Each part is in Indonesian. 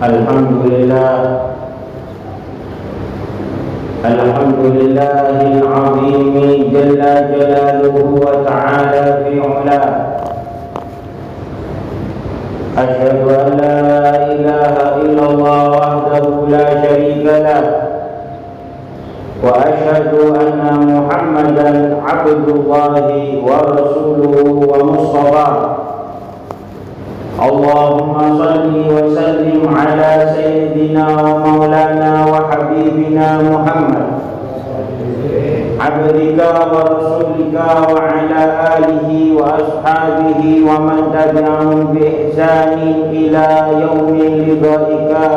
Alhamdulillah, Alhamdulillahil azim jalla jalaluhu wa ta'ala fi 'ula. Asyhadu an la ilaha illallah wahdahu la syarika lah, wa asyhadu anna Muhammadan 'abdullahi wa rasuluhu wa mustafa. Allahumma salli wa sallim ala sayyidina wa maulana wa habibina Muhammad abdika wa rasulika wa ala alihi wa ashabihi wa man tabi'ahum bi ihsanin ila yaumil liqa'ika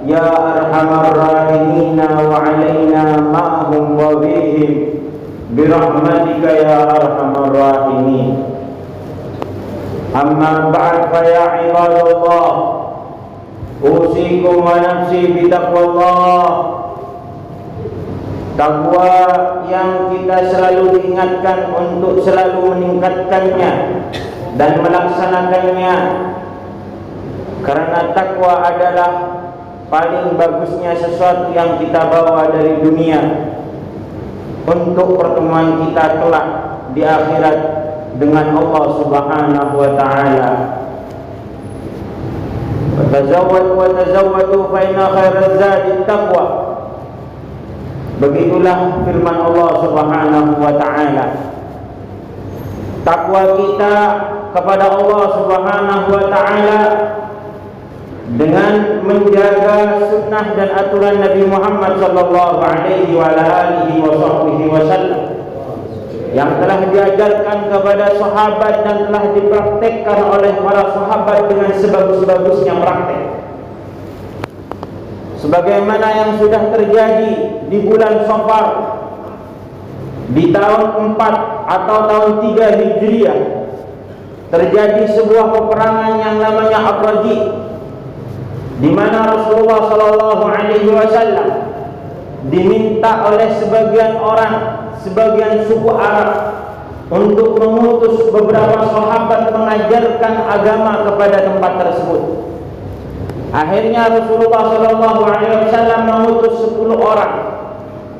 ya arhamar rahimin wa alaina ma'hum wa bihim birahmatika ya arhamar rahimin. Amma ba'd, fa ya ibadallah, usikum wa nafsi bitaqwallah. Takwa yang kita selalu diingatkan untuk selalu meningkatkannya dan melaksanakannya, karena takwa adalah paling bagusnya sesuatu yang kita bawa dari dunia untuk pertemuan kita kelak di akhirat dengan Allah Subhanahu wa ta'ala. Wa tazawwadu fa inna khairaz zadi taqwa. Begitulah firman Allah Subhanahu wa ta'ala. Takwa kita kepada Allah Subhanahu wa ta'ala dengan menjaga sunnah dan aturan Nabi Muhammad sallallahu alaihi wa alihi wasallam yang telah diajarkan kepada sahabat dan telah dipraktekkan oleh para sahabat dengan sebagus-bagusnya praktek. Sebagaimana yang sudah terjadi di bulan Safar di tahun 4 atau tahun 3 Hijriah, terjadi sebuah peperangan yang namanya Ar-Raji, di mana Rasulullah sallallahu alaihi wasallam diminta oleh sebagian orang, sebagian suku Arab untuk mengutus beberapa sahabat mengajarkan agama kepada tempat tersebut. Akhirnya Rasulullah SAW mengutus 10 orang,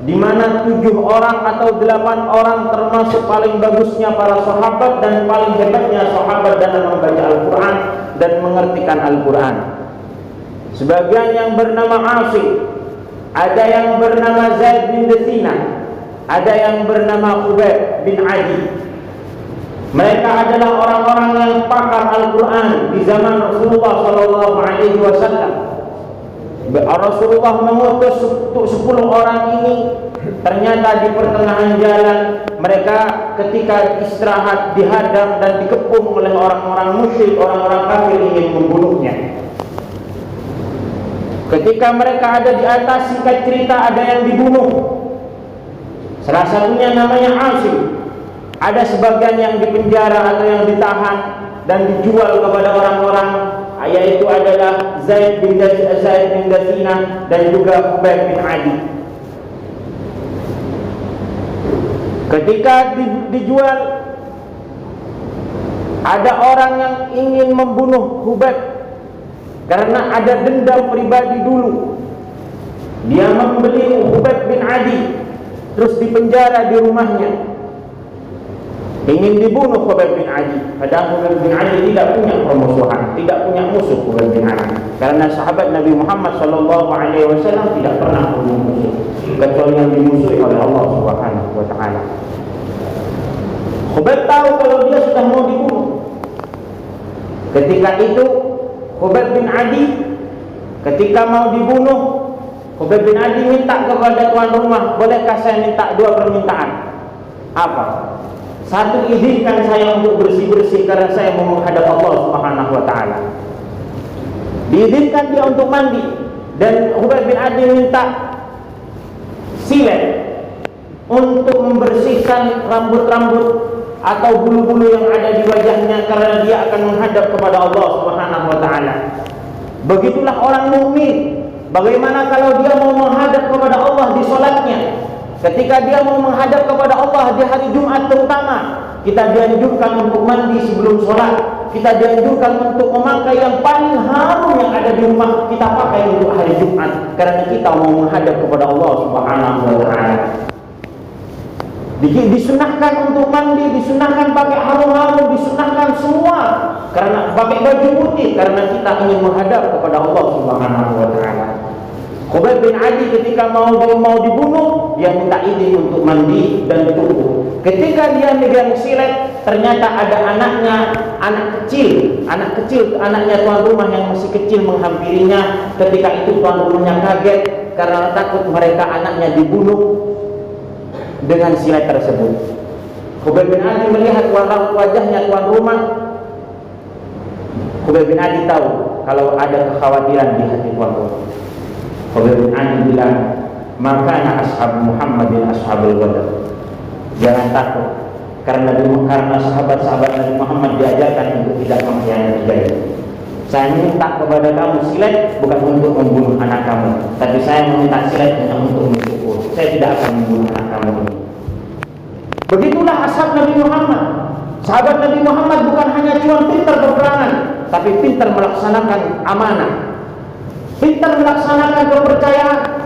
di mana 7 orang atau 8 orang termasuk paling bagusnya para sahabat dan paling hebatnya sahabat dalam membaca Al-Quran dan mengertikan Al-Quran. Sebagian yang bernama Asim, ada yang bernama Zaid bin Dathina, ada yang bernama Khubayb bin Adi. Mereka adalah orang-orang yang pakar Al-Quran di zaman Rasulullah SAW. Rasulullah mengutus 10 orang ini. Ternyata di pertengahan jalan mereka ketika istirahat dihadang dan dikepung oleh orang-orang musyrik, orang-orang kafir ingin membunuhnya. Ketika mereka ada di atas, singkat cerita ada yang dibunuh. Salah satunya namanya Asim. Ada sebagian yang dipenjara atau yang ditahan dan dijual kepada orang-orang, yaitu adalah Zaid bin Dathina dan juga Khubayb bin Adi. Ketika dijual, ada orang yang ingin membunuh Khubayb karena ada dendam pribadi dulu. Dia membeli Khubayb bin Adi, terus dipenjara di rumahnya, ingin dibunuh Khubayb bin Adi. Padahal Khubayb bin Adi tidak punya permusuhan, tidak punya musuh Khubayb bin Adi, karena sahabat Nabi Muhammad SAW tidak pernah punya musuh kecuali yang dimusuhi oleh Allah Subhanahu wa ta'ala. Khubayb tahu kalau dia sudah mau dibunuh. Ketika itu Khubayb bin Adi ketika mau dibunuh, Khubayb bin Adi minta kepada tuan rumah, bolehkah saya minta 2 permintaan? Apa? Satu, izinkan saya untuk bersih-bersih karena saya mau menghadap Allah Subhanahu wa ta'ala. Diizinkan dia untuk mandi. Dan Khubayb bin Adi minta silet untuk membersihkan rambut-rambut atau bulu-bulu yang ada di wajahnya, karena dia akan menghadap kepada Allah Subhanahu wa ta'ala. Begitulah orang mukmin. Bagaimana kalau dia mau menghadap kepada Allah di salatnya? Ketika dia mau menghadap kepada Allah di hari Jumat terutama, kita dianjurkan untuk mandi sebelum sholat. Kita dianjurkan untuk memakai yang paling harum yang ada di rumah kita pakai untuk hari Jumat, karena kita mau menghadap kepada Allah Subhanahu wa Ta'ala. Disunahkan untuk mandi, disunahkan pakai harum-harum, disunahkan semua, karena pakai baju putih, karena kita ingin menghadap kepada Allah Subhanahu wa Ta'ala. Khubayb bin Adi ketika mau dibunuh, dia minta izin untuk mandi dan cukup. Ketika dia megang silet, ternyata ada anak kecil, anaknya tuan rumah yang masih kecil menghampirinya. Ketika itu tuan rumahnya kaget karena takut mereka anaknya dibunuh dengan silet tersebut. Khubayb bin Adi melihat wajahnya tuan rumah. Khubayb bin Adi tahu kalau ada kekhawatiran di hati tuan rumah. Khubayb bin Adi bilang, "Makana ashab Muhammadin ashabul ghadab." Jangan takut, karena sahabat-sahabat Nabi Muhammad diajarkan untuk tidak mengkhianati janji. Saya minta kepada kamu silet bukan untuk membunuh anak kamu, tapi saya meminta silet hanya untuk mencukur. Saya tidak akan membunuh anak kamu ini. Begitulah ashab Nabi Muhammad. Sahabat Nabi Muhammad bukan hanya cuma pintar berperangan, tapi pintar melaksanakan amanah, pintar melaksanakan kepercayaan.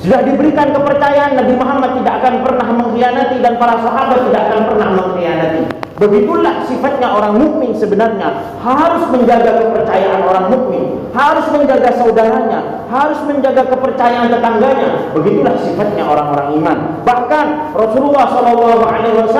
Sudah diberikan kepercayaan, Nabi Muhammad tidak akan pernah mengkhianati dan para sahabat tidak akan pernah mengkhianati. Begitulah sifatnya orang mukmin sebenarnya. Harus menjaga kepercayaan orang mukmin, harus menjaga saudaranya, harus menjaga kepercayaan tetangganya. Begitulah sifatnya orang-orang iman. Bahkan Rasulullah SAW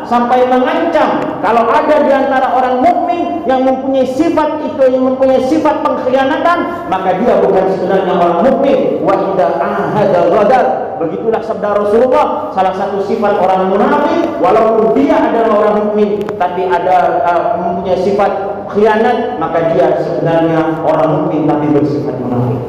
sampai mengancam kalau ada di antara orang mukmin yang mempunyai sifat itu, yang mempunyai sifat pengkhianatan, maka dia bukan sebenarnya orang mukmin. Wa idza ahada ghadar. Begitulah sabda Rasulullah, salah satu sifat orang munafik, walaupun dia adalah orang mukmin tapi ada mempunyai sifat khianat, maka dia sebenarnya orang mukmin tapi bersifat munafik.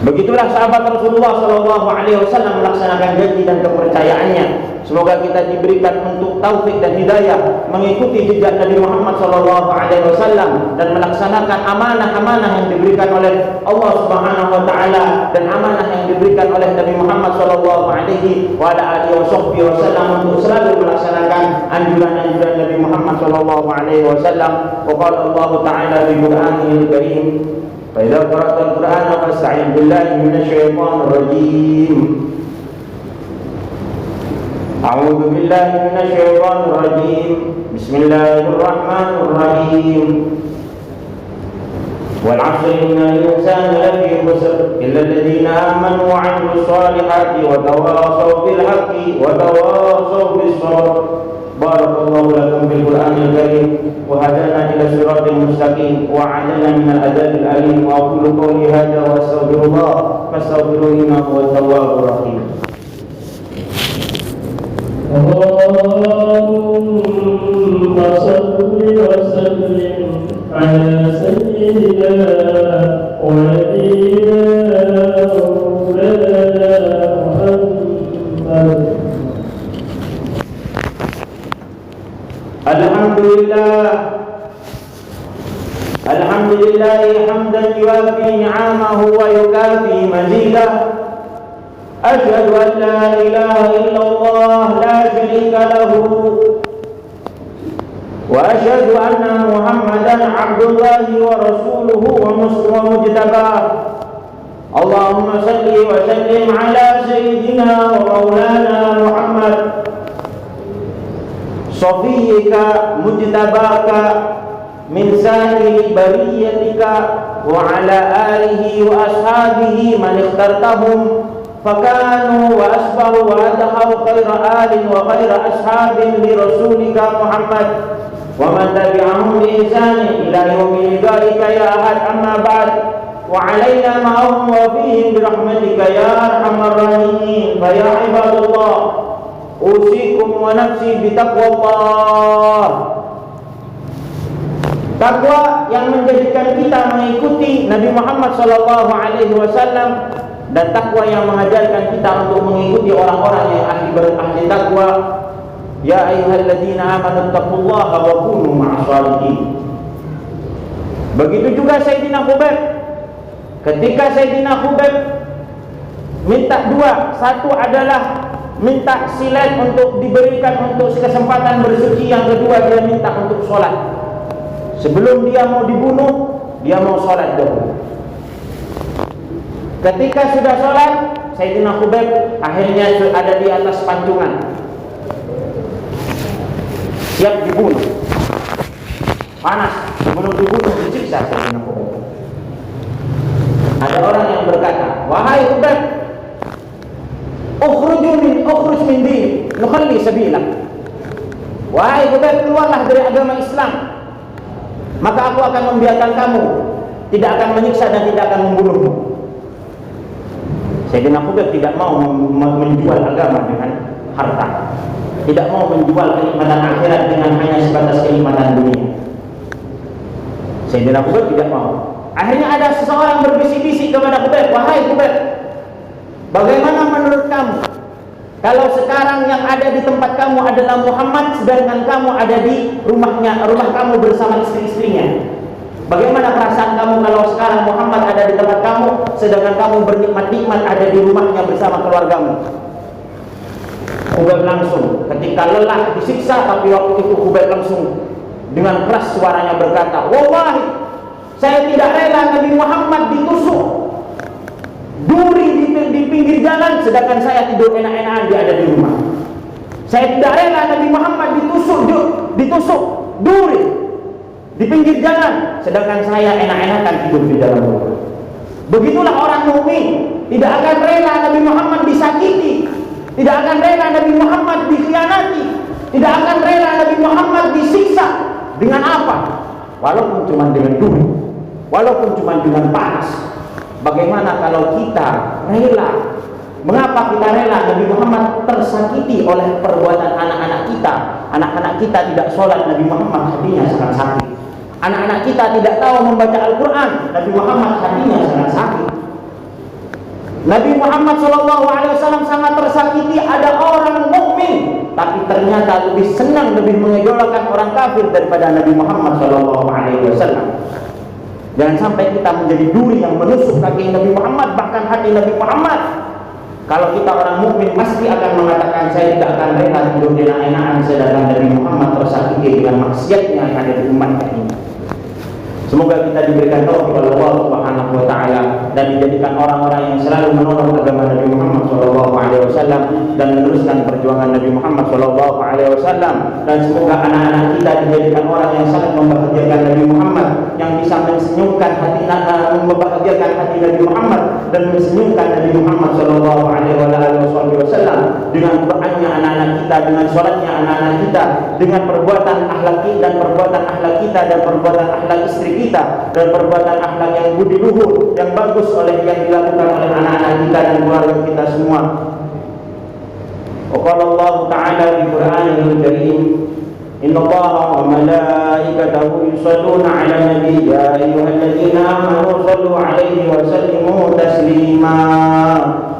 Begitulah sahabat Rasulullah SAW melaksanakan janji dan kepercayaannya. Semoga kita diberikan untuk taufik dan hidayah mengikuti jejak Nabi Muhammad SAW dan melaksanakan amanah-amanah yang diberikan oleh Allah Subhanahu wa Ta'ala dan amanah yang diberikan oleh Nabi Muhammad SAW untuk selalu melaksanakan anjuran-anjuran Nabi Muhammad SAW. Wa qala Allah Ta'ala fi Qur'anil Karim, فإذا قرأت القرآن فاستعذ بالله من الشيطان الرجيم. أعوذ بالله من الشيطان الرجيم. بسم الله الرحمن الرحيم. والعصر إن الإنسان لفي خسر إلا الذين آمنوا وعملوا الصالحات وتواصوا بالحق وتواصوا بالصبر. بارك الله لكم في القرآن الكريم وهدانا إلى الصراط المستقيم وعلنا من العذاب الأليم. وأقول قولي هذا وأستغفر الله فاستغفروه إنه هو التواب الرحيم. اللهم صل وسلم على سيدنا ونبينا مولانا محمد. الحمد لله حمدا يوافي نعمه ويكافي مزيده. أشهد أن لا إله إلا الله لا شريك له وأشهد أن محمدا عبد الله ورسوله ومجتباه. اللهم صل وسلم على سيدنا ومولانا محمد صفيك مجتباك من سائر بريتك وعلى آله وأصحابه من اخترتهم فكانوا وأصبحوا وأدخلوا خير آل وخير أصحاب لرسولك محمد ومن تبعهم بإحسان إلى يوم لقائك يا أحد. أما بعد، وعلينا معهم وفيهم برحمتك يا أرحم الراحمين. فيا عباد الله، أوصيكم ونفسي بتقوى الله. Takwa yang menjadikan kita mengikuti Nabi Muhammad SAW dan takwa yang mengajarkan kita untuk mengikuti orang-orang yang ahli takwa. Ya ayyuhalladzina amanu taqullaha wa kunu ma'as-shalihin. Begitu juga Sayyidina Khubayb. Ketika Sayyidina Khubayb minta dua. Satu adalah minta silat untuk diberikan untuk kesempatan bersuci. Yang kedua dia minta untuk sholat. Sebelum dia mau dibunuh, dia mau sholat dulu. Ketika sudah sholat, Sayyidina Khubayb akhirnya ada di atas pancungan, siap dibunuh. Panas, sebelum dibunuh disiksa Sayyidina Khubayb. Ada orang yang berkata, wahai Khubayb, ukhruj min dini, nukhalli sabilak. Wahai Khubayb, keluarlah dari agama Islam, maka aku akan membiarkan kamu, tidak akan menyiksa dan tidak akan membunuhmu. Sayyidina Khubayb tidak mau menjual agama dengan harta, tidak mau menjual kenikmatan akhirat dengan hanya sebatas kenikmatan dunia. Sayyidina Khubayb tidak mau. Akhirnya ada seseorang berbisik-bisik kepada Khubayb, wahai Khubayb, bagaimana menurut kamu kalau sekarang yang ada di tempat kamu adalah Muhammad, sedangkan kamu ada di rumah kamu bersama istri-istrinya? Bagaimana perasaan kamu kalau sekarang Muhammad ada di tempat kamu, sedangkan kamu bernikmat-nikmat ada di rumahnya bersama keluargamu? Khubayb langsung, ketika lelah disiksa, tapi waktu itu Khubayb langsung dengan keras suaranya berkata, wallahi, saya tidak rela Nabi Muhammad ditusuk duri di pinggir jalan, sedangkan saya tidur enak-enakan dia ada di rumah. Saya tidak rela Nabi Muhammad ditusuk duri di pinggir jalan, sedangkan saya enak-enakan tidur di dalam rumah. Begitulah orang mukmin, tidak akan rela Nabi Muhammad disakiti, tidak akan rela Nabi Muhammad dikhianati, tidak akan rela Nabi Muhammad disiksa. Dengan apa? Walaupun cuma dengan duri, walaupun cuma dengan panas. Bagaimana kalau kita rela? Mengapa kita rela Nabi Muhammad tersakiti oleh perbuatan anak-anak kita? Anak-anak kita tidak sholat, Nabi Muhammad hatinya sangat sakit. Anak-anak kita tidak tahu membaca Al-Quran, Nabi Muhammad hatinya sangat sakit. Nabi Muhammad SAW sangat tersakiti ada orang mukmin, tapi ternyata lebih senang, lebih mengidolakan orang kafir daripada Nabi Muhammad SAW. Jangan sampai kita menjadi duri yang menusuk kaki Nabi Muhammad, bahkan hati Nabi Muhammad. Kalau kita orang mukmin pasti akan mengatakan, saya tidak akan rela hidup enak-enakan sedangkan Nabi Muhammad tersakiti dengan maksiatnya yang ada di umatnya ini. Semoga kita diberikan taufik oleh Allah Subhanahu wa taala dan dijadikan orang-orang yang selalu menolong agama Nabi Muhammad SAW dan meneruskan perjuangan Nabi Muhammad SAW, dan semoga anak-anak kita dijadikan orang yang sangat membahagiakan Nabi Muhammad, yang bisa mensenyumkan hati membahagiakan hati Nabi Muhammad dan mensenyumkan Nabi Muhammad SAW dengan doanya anak-anak kita, dengan sholatnya anak-anak kita, dengan perbuatan akhlak dan perbuatan akhlak kita dan perbuatan akhlak istri kita dan perbuatan akhlak yang budi luhur yang bagus oleh yang dilakukan oleh anak-anak kita dan keluarga kita semua. Qala Allah Ta'ala di Qur'anil Karim, Inna Allaha wa malaikatahu yusalluna 'alan nabi ya ayyuhalladzina amanu sallu 'alaihi wa sallimu taslima.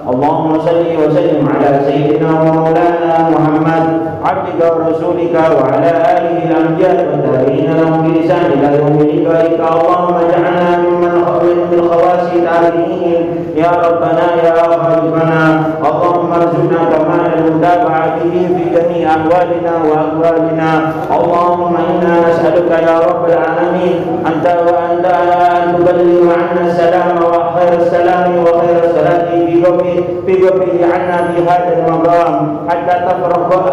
Allahumma salli wa sallim ala sayyidina wa maulana Muhammad abdika wa rasulika wa ala alihi al-anbiya wa tabi'ina lahum bi ihsan ila yaumil qiyamah. Allahumma ja'alna mimman min khawasi tabi'in ya rabbana ya khalifana. Allahumma arzuqna kamalan mutaba'atihi fi jami'i ahwalina wa aqwalina. Allahumma inna nas'aluka ya rabbal alamin anta an tuballigh 'anna as-salama wa khairas salami wa khairas salati fi qabri 'anna fi hadzal maqam hatta yafragha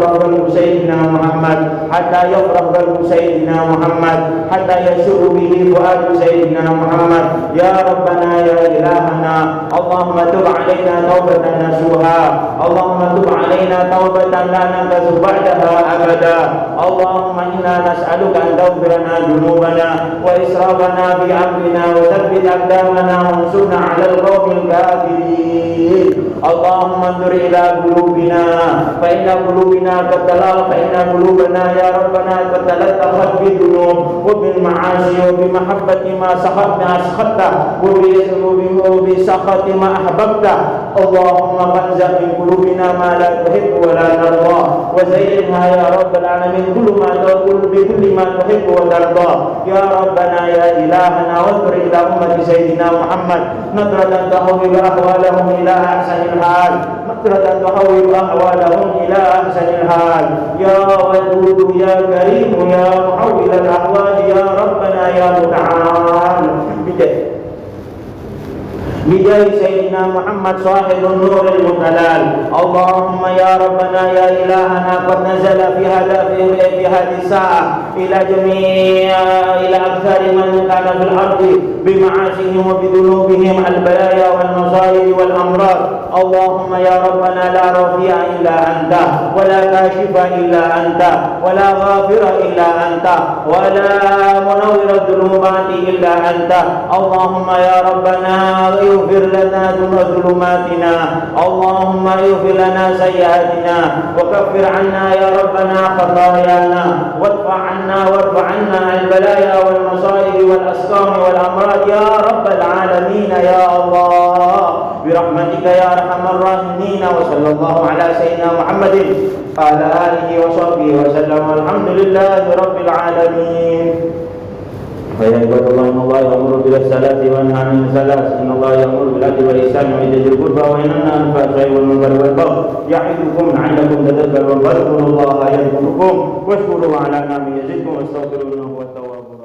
qalbu sayyidina Muhammad hatta yashuru bihi fuadu sayyidina Muhammad ya rabbana ya ilahana. Allahumma tub 'alaina taubatan nasuha. Allahumma tub 'alaina taubatan la nanqasu ba'daha abada. Allahumma inna nas'aluka an taghfira lana dhunubana wa israfana fi amrina wa thabbit aqdamana wa ansurna 'alal qawmil kafirin. Allahumma anzur ila qulubina fa inna qulubina qad talaqat, fa inna qulubana ya rabbana qad talaqqat bi dhunub wa bil ma'asi wa bi mahabbati ma sakhatta وبسخط ما أحببت اللهم فانزع من قلوبنا ما لا تحب ولا ترضى وزينها يا رب العالمين بكل ما تحب وترضى يا ربنا يا إلهنا واذكر إلى أمة سيدنا محمد نظرة تحول أحوالهم إلى أحسن الحال نظرة تحول أحوالهم إلى أحسن الحال يا ودود يا كريم يا محول الأحوال يا ربنا يا متعال بجاه سيدنا محمد صاحب النور المتلال اللهم يا ربنا يا إلهنا قد نزل في هذه الساعة إلى أكثر من كان في الأرض بمعاصيهم وبذنوبهم البلايا والمصائب والأمراض اللهم يا ربنا لا رفيع إلا أنت ولا كاشف إلا أنت ولا غافر إلا أنت ولا منور الظلمات إلا أنت اللهم يا ربنا اغفر لنا ظلماتنا اللهم اغفر لنا سيئاتنا وكفر عنا يا ربنا خطايانا وادفع عنا البلايا والمصائب والأسقام والأمراض يا رب العالمين يا الله برحمتك يا أرحم الراحمين وصلى الله على سيدنا محمد وعلى آله وصحبه وسلم والحمد لله رب العالمين فيا عباد الله إن الله يأمر بالصلاة وينهى عن الصلاة إن الله يأمر بالعدل والإحسان وإيتاء ذي القربى وينهى عن الفحشاء والمنكر والبغي يعظكم لعلكم تذكرون فاذكروا الله يذكركم واشكروه على نعمه يزدكم واستغفروه إنه هو التواب